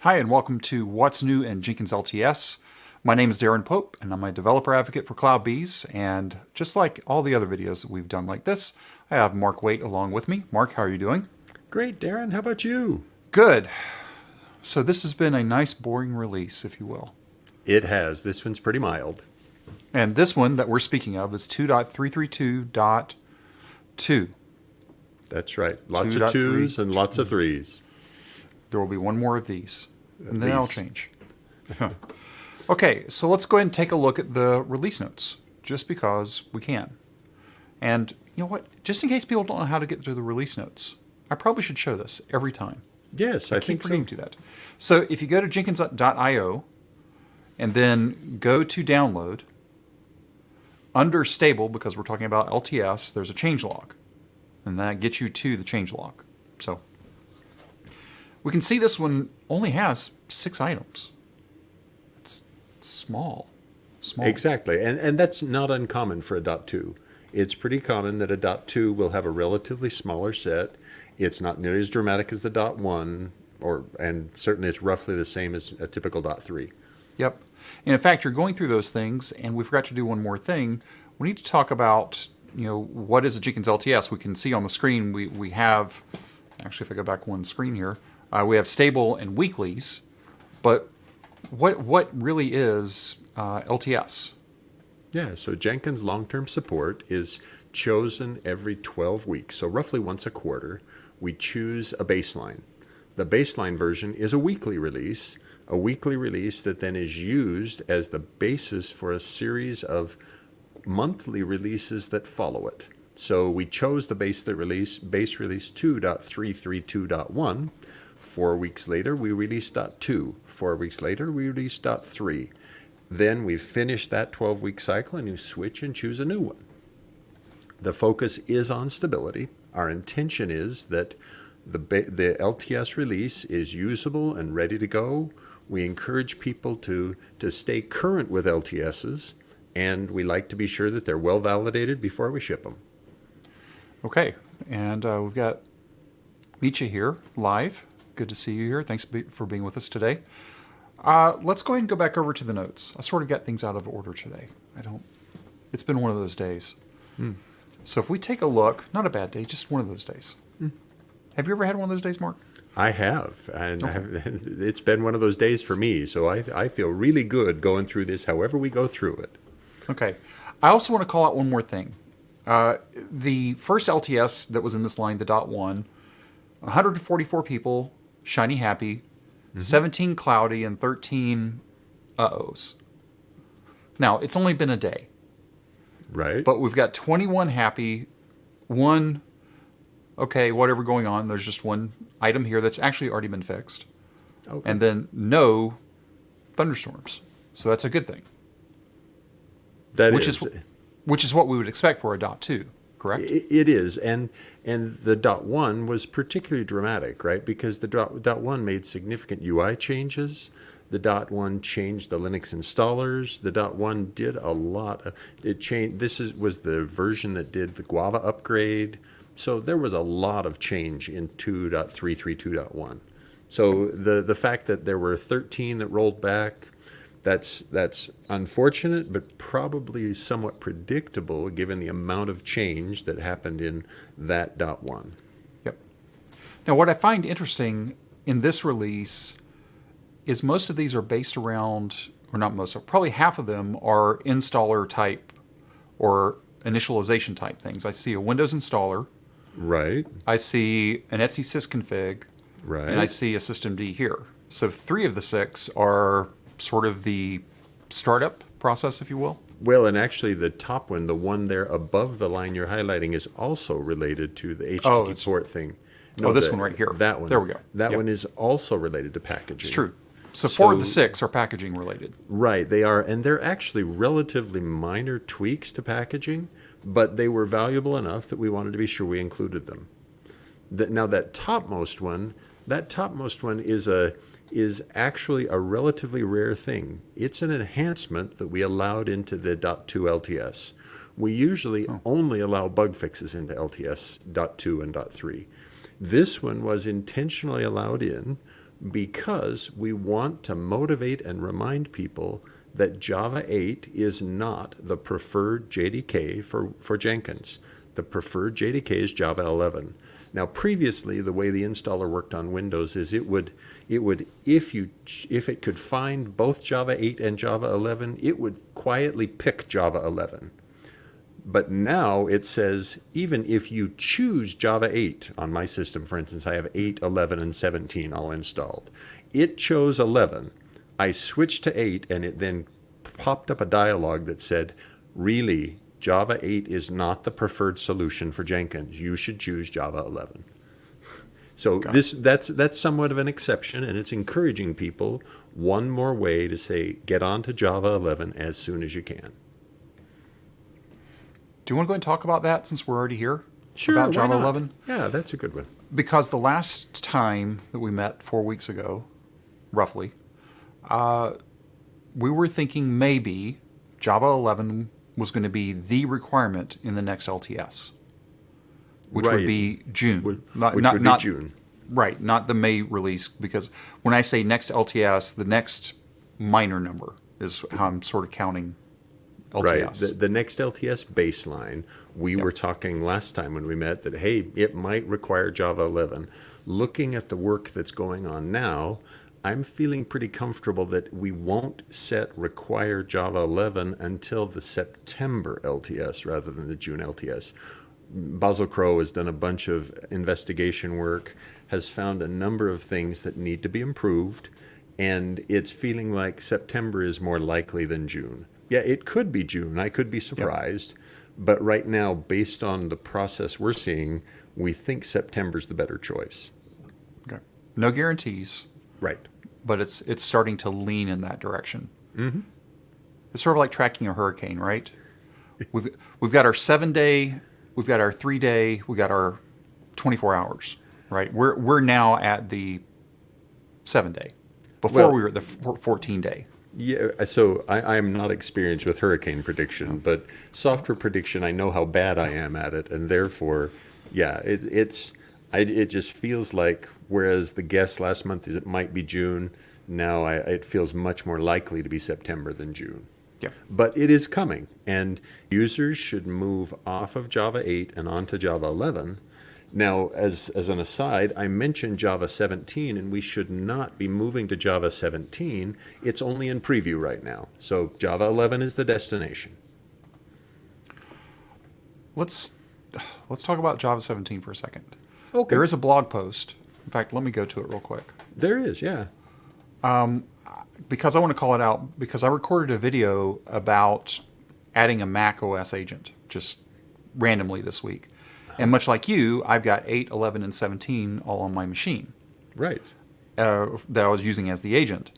Hi, and welcome to What's New in Jenkins LTS. My name is Darren Pope, and I'm a developer advocate for CloudBees. And just like all the other videos that we've done like this, I have Mark Waite along with me. Mark, how are you doing? Great, Darren. How about you? Good. So this has been a nice, boring release, if you will. It has. This one's pretty mild. And this one that we're speaking of is 2.332.2. That's right. Lots of twos and lots of threes. There will be one more of these, and then that'll change. Okay, so let's go ahead and take a look at the release notes, just because we can. And you know what? Just in case people don't know how to get to the release notes, I probably should show this every time. Yes, I think so. Forgetting to do that. So if you go to jenkins.io and then go to download, under stable, because we're talking about LTS, there's a changelog. And that gets you to the changelog. So we can see this one only has 6 items. It's small. Exactly. And that's not uncommon for a .2. It's pretty common that a .2 will have a relatively smaller set. It's not nearly as dramatic as the .1, and certainly it's roughly the same as a typical .3. Yep. And in fact, you're going through those things, and we forgot to do one more thing. We need to talk about, what is a Jenkins LTS? We can see on the screen we have, actually if I go back one screen here, we have stable and weeklies, but what really is LTS? Yeah, so Jenkins long-term support is chosen every 12 weeks, so roughly once a quarter. We choose a baseline. The baseline version is a weekly release that then is used as the basis for a series of monthly releases that follow it. So we chose the base release 2.332.1. 4 weeks later, we release .2. 4 weeks later, we release .3. Then we finish that 12-week cycle and you switch and choose a new one. The focus is on stability. Our intention is that the LTS release is usable and ready to go. We encourage people to stay current with LTSs, and we like to be sure that they're well validated before we ship them. Okay, and we've got Micha here live. Good to see you here. Thanks for being with us today. Let's go ahead and go back over to the notes. I sort of got things out of order today. It's been one of those days. So if we take a look, not a bad day, just one of those days. Have you ever had one of those days, Mark? I have, and it's been one of those days for me, so I feel really good going through this however we go through it. Okay. I also want to call out one more thing. The first LTS that was in this line, the .1, 144 people, shiny happy, 17 cloudy, and 13 uh-ohs. Now, it's only been a day. Right. But we've got 21 happy, 1, okay, whatever going on. There's just one item here that's actually already been fixed. Okay. And then no thunderstorms. So that's a good thing. Which is what we would expect for a .2, correct? It is, and the .1 was particularly dramatic, right? Because the .1 made significant UI changes. The .1 changed the Linux installers. The .1 did a lot. It changed. Was the version that did the Guava upgrade. So there was a lot of change in 2.332.1. So the fact that there were 13 that rolled back, that's unfortunate, but probably somewhat predictable given the amount of change that happened in that .1. Yep. Now, what I find interesting in this release is most of these are based around, or not most, probably half of them are installer type or initialization type things. I see a Windows installer. Right. I see an etc sysconfig. Right. And I see a systemd here. So 3 of the 6 are sort of the startup process, if you will. Well, and actually the top one, the one there above the line you're highlighting, is also related to the HTTP port thing. No, this one right here. That one. There we go. That one is also related to packaging. It's true. So 4 of the 6 are packaging related. Right, they are, and they're actually relatively minor tweaks to packaging, but they were valuable enough that we wanted to be sure we included them. Now that topmost one is actually a relatively rare thing. It's an enhancement that we allowed into the .2 LTS. We usually only allow bug fixes into LTS .2 and .3. This one was intentionally allowed in because we want to motivate and remind people that Java 8 is not the preferred JDK for Jenkins. The preferred JDK is Java 11. Now, previously, the way the installer worked on Windows is it would if it could find both Java 8 and Java 11, it would quietly pick Java 11. But now it says, even if you choose Java 8, on my system, for instance, I have 8, 11, and 17 all installed. It chose 11. I switched to 8, and it then popped up a dialog that said, really, Java 8 is not the preferred solution for Jenkins. You should choose Java 11. So that's somewhat of an exception, and it's encouraging people one more way to say, get on to Java 11 as soon as you can. Do you want to go ahead and talk about that since we're already here? Sure, about why Java not? 11? Yeah, that's a good one. Because the last time that we met 4 weeks ago, roughly, we were thinking maybe Java 11 was going to be the requirement in the next LTS, which would be June. Which would be June. Right, not the May release, because when I say next LTS, the next minor number is how I'm sort of counting LTS. Right. The next LTS baseline, we were talking last time when we met that, hey, it might require Java 11. Looking at the work that's going on now, I'm feeling pretty comfortable that we won't set require Java 11 until the September LTS rather than the June LTS. Basil Crow has done a bunch of investigation work, has found a number of things that need to be improved, and it's feeling like September is more likely than June. Yeah, it could be June. I could be surprised. But right now, based on the process we're seeing, we think September's the better choice. Okay. No guarantees. Right. But it's starting to lean in that direction. Mm-hmm. It's sort of like tracking a hurricane, right? We've got our 7-day, we've got our 3-day, we've got our 24 hours, right? We're now at the 7-day. Before we were at the 14-day. Yeah, so I'm not experienced with hurricane prediction, but software prediction, I know how bad I am at it, and therefore, yeah, it just feels like, whereas the guess last month is it might be June, now it feels much more likely to be September than June. Yeah. But it is coming, and users should move off of Java 8 and onto Java 11. Now, as an aside, I mentioned Java 17, and we should not be moving to Java 17. It's only in preview right now. So Java 11 is the destination. Let's talk about Java 17 for a second. Okay. There is a blog post. In fact, let me go to it real quick. There is, yeah. Because I want to call it out, because I recorded a video about adding a Mac OS agent just randomly this week. And much like you, I've got 8, 11, and 17 all on my machine. Right. That I was using as the agent.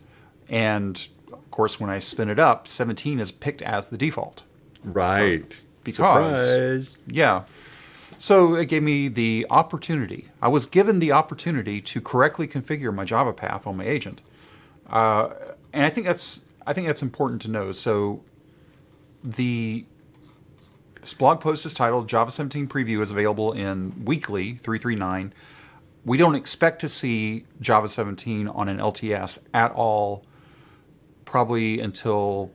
And, of course, when I spin it up, 17 is picked as the default. Right. Because, surprise. Yeah. So it gave me the opportunity. I was given the opportunity to correctly configure my Java path on my agent. And I think that's important to know. So this blog post is titled Java 17 Preview is available in weekly 339. We don't expect to see Java 17 on an LTS at all, probably until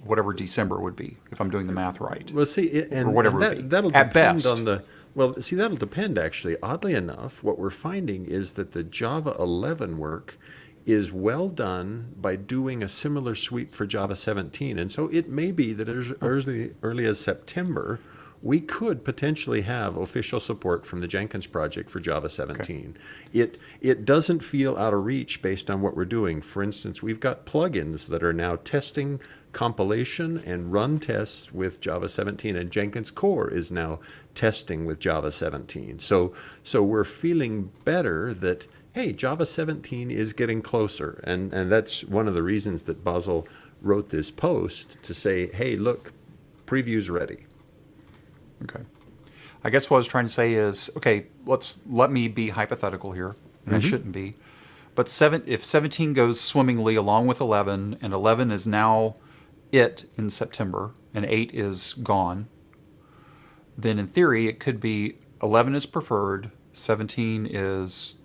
whatever December would be, if I'm doing the math right. Well, see, or whatever it would be. That'll at depend best. on the. Well, see, that'll depend actually. Oddly enough, what we're finding is that the Java 11 work is well done by doing a similar sweep for Java 17. And so it may be that as early as September, we could potentially have official support from the Jenkins project for Java 17. Okay. It doesn't feel out of reach based on what we're doing. For instance, we've got plugins that are now testing compilation and run tests with Java 17, and Jenkins Core is now testing with Java 17. So we're feeling better that, hey, Java 17 is getting closer. And that's one of the reasons that Basil wrote this post to say, hey, look, preview's ready. Okay. I guess what I was trying to say is, okay, let me be hypothetical here, and I shouldn't be. But if 17 goes swimmingly along with 11, and 11 is now it in September, and 8 is gone, then in theory it could be 11 is preferred, 17 is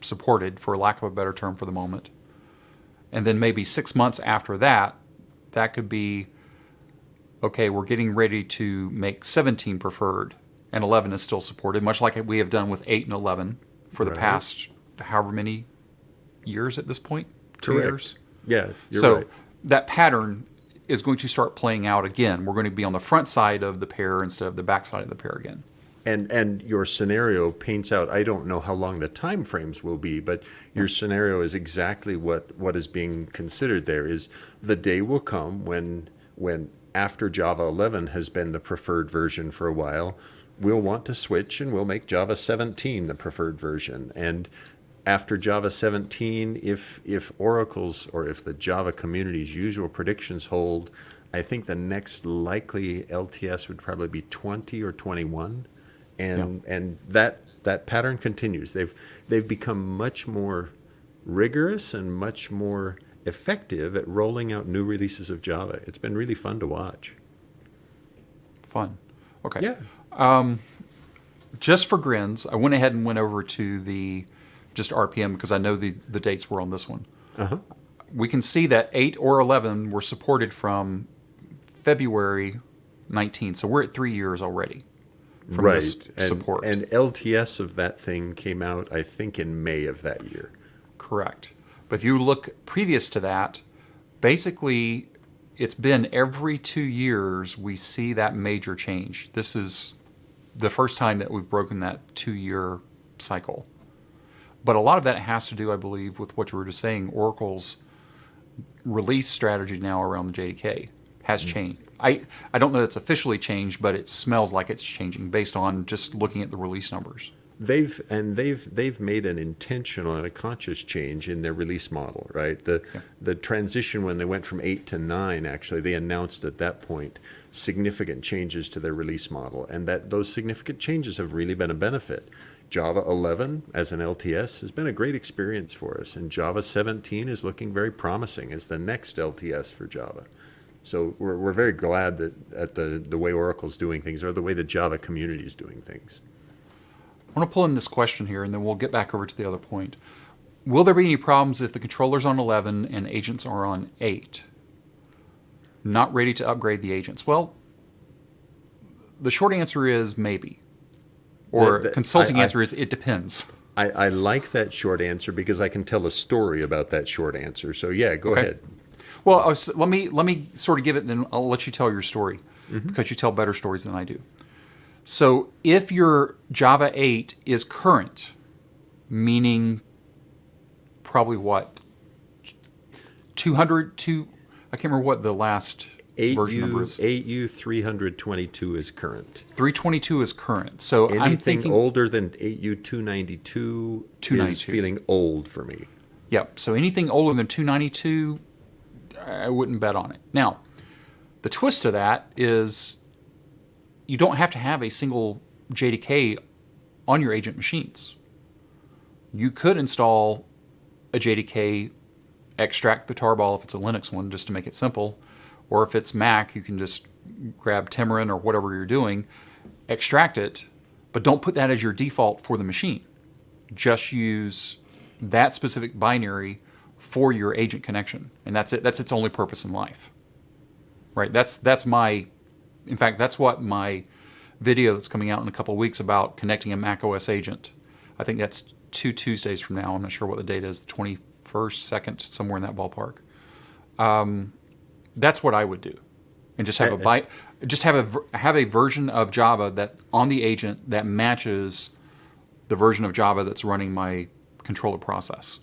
supported, for lack of a better term for the moment. And then maybe 6 months after that, that could be, okay, we're getting ready to make 17 preferred, and 11 is still supported, much like we have done with 8 and 11 for the Right. past however many years at this point? 2 Correct. years? Yeah, you're So right. that pattern is going to start playing out again. We're going to be on the front side of the pair instead of the back side of the pair again. And your scenario paints out, I don't know how long the time frames will be, but your scenario is exactly what is being considered there. Is the day will come when after Java 11 has been the preferred version for a while, we'll want to switch and we'll make Java 17 the preferred version. And after Java 17, if Oracle's or if the Java community's usual predictions hold, I think the next likely LTS would probably be 20 or 21. And that pattern continues. They've become much more rigorous and much more effective at rolling out new releases of Java. It's been really fun to watch. Fun. Okay. Yeah. Just for grins, I went ahead and went over to the just RPM because I know the dates were on this one. Uh-huh. We can see that 8 or 11 were supported from February 19. So we're at 3 years already from this support. And LTS of that thing came out, I think, in May of that year. Correct. But if you look previous to that, basically it's been every 2 years we see that major change. This is the first time that we've broken that 2-year cycle. But a lot of that has to do, I believe, with what you were just saying. Oracle's release strategy now around the JDK has changed. I don't know that it's officially changed, but it smells like it's changing based on just looking at the release numbers. They've made an intentional and a conscious change in their release model, right? The transition when they went from 8 to 9, actually, they announced at that point significant changes to their release model, and that those significant changes have really been a benefit. Java 11 as an LTS has been a great experience for us, and Java 17 is looking very promising as the next LTS for Java. So we're very glad that at the way Oracle's doing things, or the way the Java community is doing things. I want to pull in this question here, and then we'll get back over to the other point. Will there be any problems if the controller's on 11 and agents are on 8? Not ready to upgrade the agents? Well, the short answer is maybe. Or consulting answer is it depends. I like that short answer because I can tell a story about that short answer. So yeah, go ahead. Well, let me sort of give it, and then I'll let you tell your story because you tell better stories than I do. So if your Java 8 is current, meaning probably what, 200 to, I can't remember what the last version number is. 8U 322 is current. 322 is current. So I'm Anything thinking older than 8U 292 is feeling old for me. Yep. So anything older than 292, I wouldn't bet on it. Now, the twist to that is you don't have to have a single JDK on your agent machines. You could install a JDK, extract the tarball if it's a Linux one, just to make it simple. Or if it's Mac, you can just grab Tamarin or whatever you're doing, extract it, but don't put that as your default for the machine. Just use that specific binary for your agent connection, and that's it. That's its only purpose in life, right? That's what my video that's coming out in a couple of weeks about connecting a Mac OS agent. I think that's 2 Tuesdays from now. I'm not sure what the date is, the 21st, 2nd, somewhere in that ballpark. That's what I would do, and just have have a version of Java that on the agent that matches the version of Java that's running my controller process.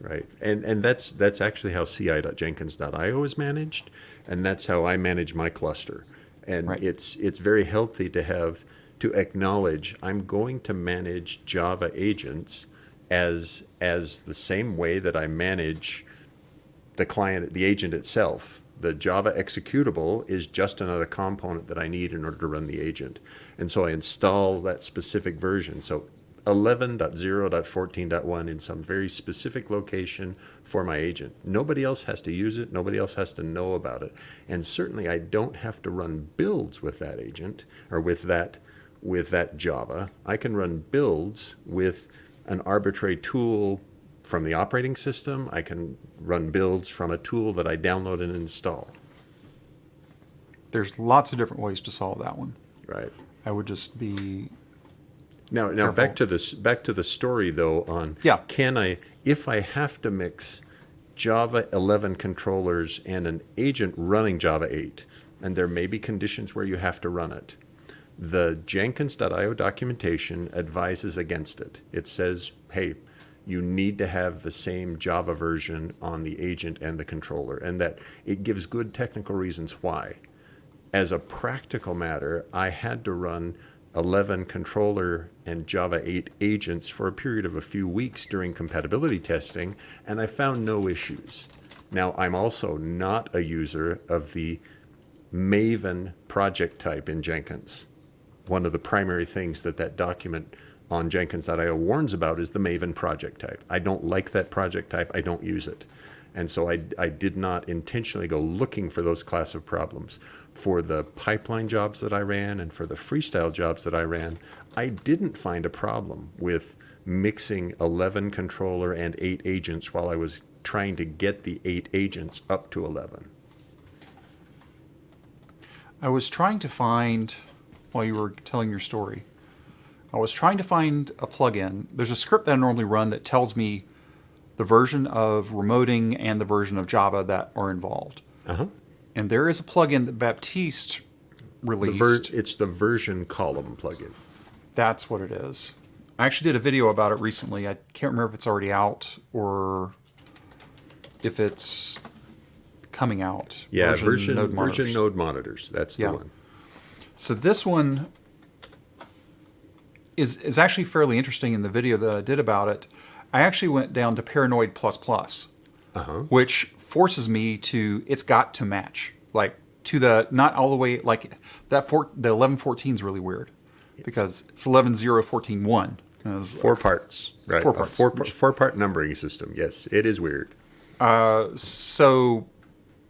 Right, and that's actually how ci.jenkins.io is managed, and that's how I manage my cluster. And right. It's very healthy to acknowledge I'm going to manage Java agents as the same way that I manage the client, the agent itself. The Java executable is just another component that I need in order to run the agent, and so I install that specific version. So 11.0.14.1 in some very specific location for my agent. Nobody else has to use it. Nobody else has to know about it. And certainly I don't have to run builds with that agent or with that Java. I can run builds with an arbitrary tool from the operating system. I can run builds from a tool that I download and install. There's lots of different ways to solve that one. Right. I would just be Now careful. back to the story though on Yeah. can I, if I have to mix Java 11 controllers and an agent running Java 8, and there may be conditions where you have to run it, the Jenkins.io documentation advises against it. It says, hey, you need to have the same Java version on the agent and the controller, and that it gives good technical reasons why. As a practical matter, I had to run 11 controller and Java 8 agents for a period of a few weeks during compatibility testing, and I found no issues. Now, I'm also not a user of the Maven project type in Jenkins. One of the primary things that document on Jenkins.io warns about is the Maven project type. I don't like that project type. I don't use it. And so I did not intentionally go looking for those class of problems. For the pipeline jobs that I ran and for the freestyle jobs that I ran, I didn't find a problem with mixing 11 controller and 8 agents while I was trying to get the 8 agents up to 11. I was trying to find, while you were telling your story, I was trying to find a plugin. There's a script that I normally run that tells me the version of remoting and the version of Java that are involved. Uh-huh. And there is a plugin that Baptiste released. It's the version column plugin. That's what it is. I actually did a video about it recently. I can't remember if it's already out or if it's coming out. Yeah, version node monitors. monitors. That's the Yeah. one. So this one is actually fairly interesting. In the video that I did about it, I actually went down to Paranoid++, Uh-huh. which forces me to, it's got to match. Like, to the, not all the way, like, the 11.14 is really weird. Because it's 11.0.14.1. 4 parts. Right. 4 parts. A four-part numbering system. Yes, it is weird. So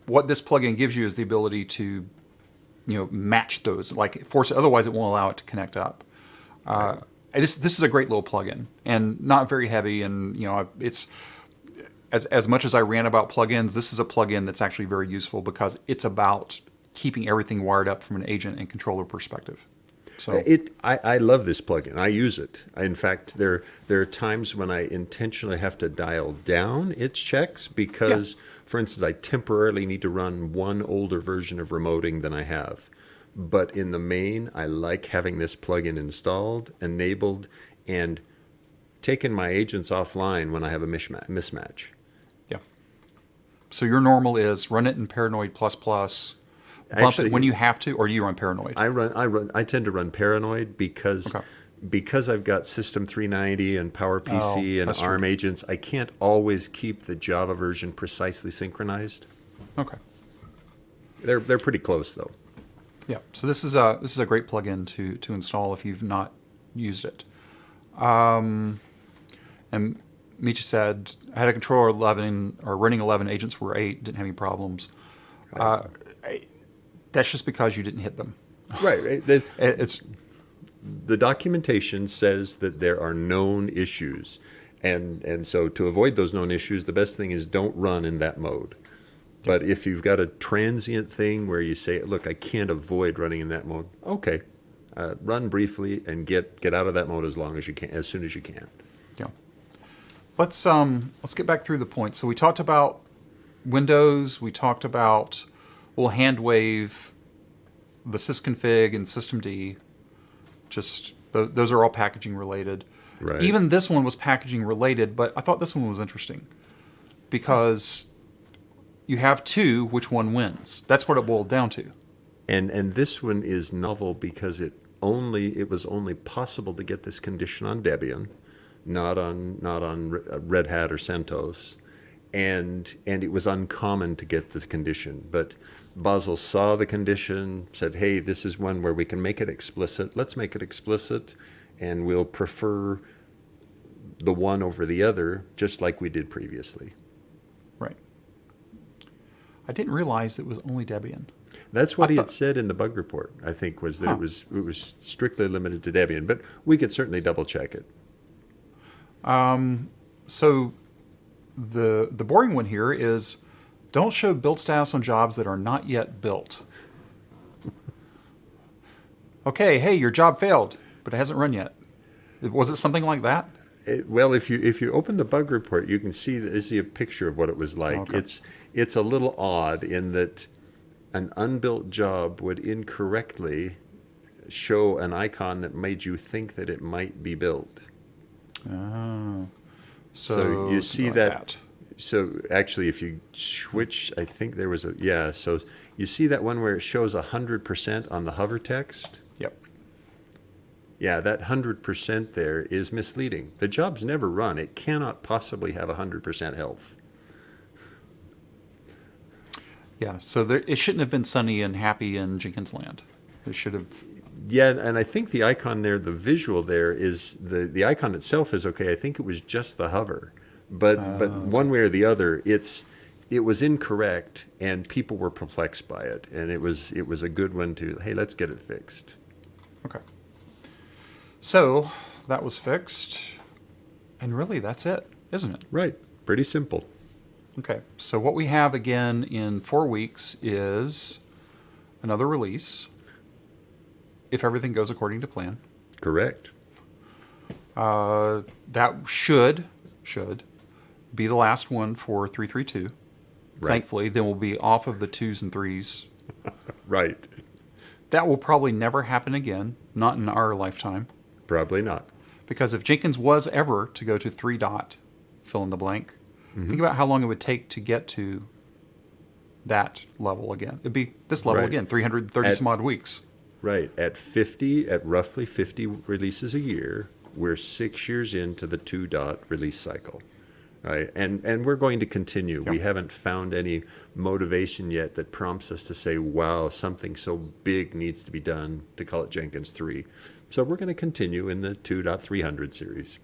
what this plugin gives you is the ability to, match those, like force it. Otherwise, it won't allow it to connect up. This is a great little plugin and not very heavy. And it's as much as I ran about plugins, this is a plugin that's actually very useful because it's about keeping everything wired up from an agent and controller perspective. So I love this plugin. I use it. In fact, there are times when I intentionally have to dial down its checks because, for instance, I temporarily need to run one older version of remoting than I have. But in the main, I like having this plugin installed, enabled, and taking my agents offline when I have a mismatch. Yeah. So your normal is run it in Paranoid++. Bump Actually, it when you have to, or do you run Paranoid? I tend to run Paranoid because I've got System 390 and PowerPC and that's ARM true. agents. I can't always keep the Java version precisely synchronized. Okay. They're pretty close though. Yeah. So this is a great plugin to install if you've not used it. And Micha said I had a controller 11 or running 11 agents were 8, didn't have any problems. That's just because you didn't hit them. Right. It's The documentation says that there are known issues. And so to avoid those known issues, the best thing is don't run in that mode. But if you've got a transient thing where you say, look, I can't avoid running in that mode, okay. Run briefly and get out of that mode as long as you can, as soon as you can. yeah. Let's get back through the points. So we talked about Windows. We talked about we'll hand wave the sysconfig and systemd. Just those are all packaging related. Right. Even this one was packaging related, but I thought this one was interesting because you have two, which one wins? That's what it boiled down to. And this one is novel because it was only possible to get this condition on Debian, not on Red Hat or CentOS, and it was uncommon to get this condition. But Basil saw the condition, said, "Hey, this is one where we can make it explicit. Let's make it explicit, and we'll prefer the one over the other, just like we did previously." Right. I didn't realize it was only Debian. That's what he had said in the bug report, I think, was that it was strictly limited to Debian. But we could certainly double check it. So the boring one here is don't show build status on jobs that are not yet built. Okay, hey, your job failed, but it hasn't run yet. Was it something like that? Well, if you open the bug report, you can see a picture of what it was like. Okay. It's a little odd in that an unbuilt job would incorrectly show an icon that made you think that it might be built. Oh. So you see like that. So actually, if you switch, I think there was so you see that one where it shows 100% on the hover text? Yep. Yeah, that 100% there is misleading. The job's never run. It cannot possibly have 100% health. Yeah, so it shouldn't have been sunny and happy in Jenkins land. It should have. Yeah, and I think the icon there, the visual there is the icon itself is okay. I think it was just the hover, but one way or the other, it was incorrect, and people were perplexed by it, and it was a good one to hey, let's get it fixed. Okay. So that was fixed, and really that's it, isn't it? Right, pretty simple. Okay. So what we have again in 4 weeks is another release. If everything goes according to plan. Correct. That should be the last one for 332. Right. Thankfully, then we'll be off of the 2s and 3s. Right. That will probably never happen again, not in our lifetime. Probably not. Because if Jenkins was ever to go to 3 dot, fill in the blank, think about how long it would take to get to that level again. It'd be this level Right. again, 330 some odd weeks. Right. At roughly 50 releases a year, we're 6 years into the 2 dot release cycle. Right. And we're going to continue. Yep. We haven't found any motivation yet that prompts us to say, wow, something so big needs to be done to call it Jenkins 3. So we're going to continue in the 2.300 series.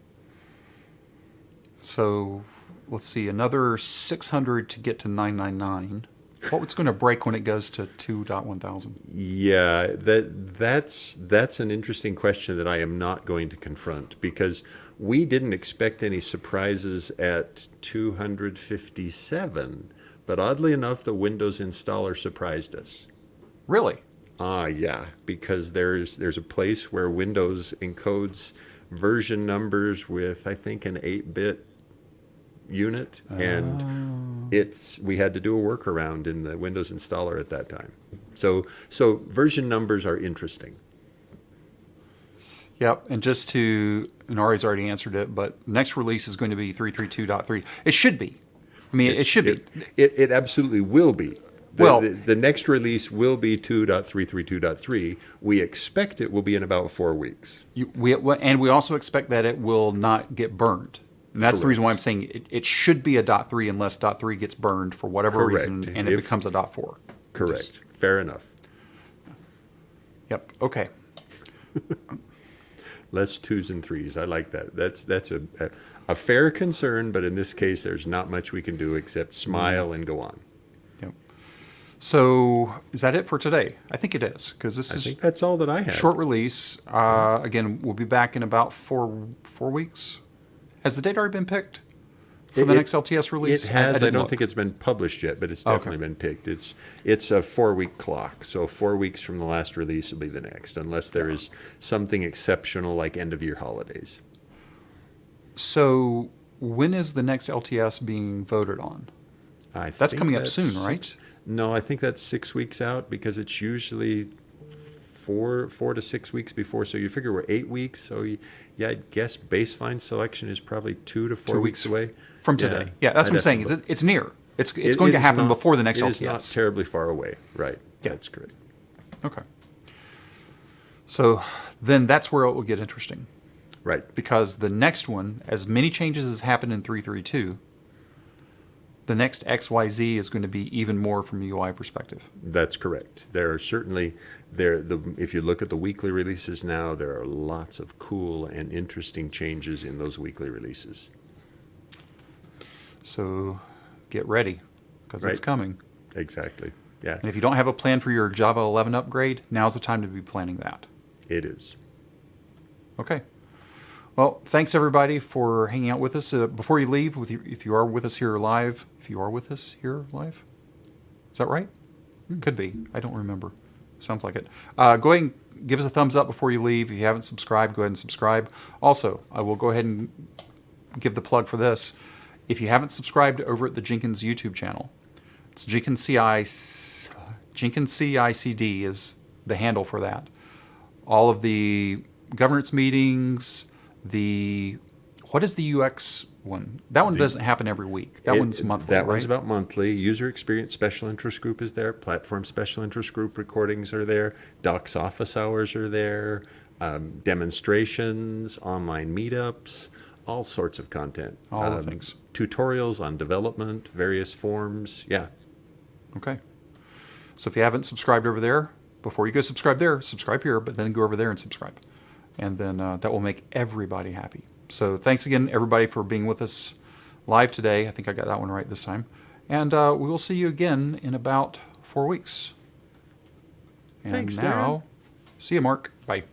So let's see, another 600 to get to 999. What's going to break when it goes to 2.1000? Yeah, that's an interesting question that I am not going to confront because we didn't expect any surprises at 257, but oddly enough, the Windows installer surprised us. Really? Yeah, because there's a place where Windows encodes version numbers with I think an 8-bit unit, and we had to do a workaround in the Windows installer at that time. So version numbers are interesting. Yep, and and Ari's already answered it, but the next release is going to be 332.3. It should be. I mean, it should be. It absolutely will be. Well, the next release will be 2.332.3. We expect it will be in about 4 weeks. And we also expect that it will not get burned. And that's the reason why I'm saying it should be a .3 unless .3 gets burned for whatever reason and it becomes a .4. Correct. Fair enough. Yep. Okay. Less 2s and 3s. I like that. That's a fair concern, but in this case, there's not much we can do except smile and go on. Yep. So is that it for today? I think it is because I think that's all that I have. Short release. Again, we'll be back in about 4 weeks. Has the date already been picked for the next LTS release? It has. I don't think it's been published yet, but it's definitely been picked. It's a 4-week clock, so 4 weeks from the last release will be the next, unless there is something exceptional like end-of-year holidays. So when is the next LTS being voted on? That's coming up soon, right? No, I think that's 6 weeks out because it's usually 4 to 6 weeks before. So you figure we're 8 weeks. So I guess baseline selection is probably 2 to 4 weeks away from today. Yeah, that's what I'm saying. It's near. It's going to happen before the next LTS. It is not terribly far away. Right. Yeah. That's correct. Okay. So then that's where it will get interesting. Right. Because the next one, as many changes as happened in 332, the next XYZ is going to be even more from a UI perspective. That's correct. There are certainly if you look at the weekly releases now, there are lots of cool and interesting changes in those weekly releases. So get ready because it's coming. Exactly. Yeah. And if you don't have a plan for your Java 11 upgrade, now's the time to be planning that. It is. Okay. Well, thanks everybody for hanging out with us. Before you leave, if you are with us here live, is that right? Could be. I don't remember. Sounds like it. Go ahead and give us a thumbs up before you leave. If you haven't subscribed, go ahead and subscribe. Also, I will go ahead and give the plug for this. If you haven't subscribed over at the Jenkins YouTube channel, it's Jenkins CICD is the handle for that. All of the governance meetings, what is the UX one? That one doesn't happen every week. That one's monthly, That right? one's about monthly. User Experience Special Interest Group is there. Platform Special Interest Group recordings are there. Docs office hours are there. Demonstrations, online meetups, all sorts of content. All the things. Tutorials on development, various forms. Yeah. Okay. So if you haven't subscribed over there, before you go subscribe there, subscribe here, but then go over there and subscribe. And then that will make everybody happy. So thanks again, everybody, for being with us live today. I think I got that one right this time. And we will see you again in about 4 weeks. And Thanks, now, see you, Mark. Bye.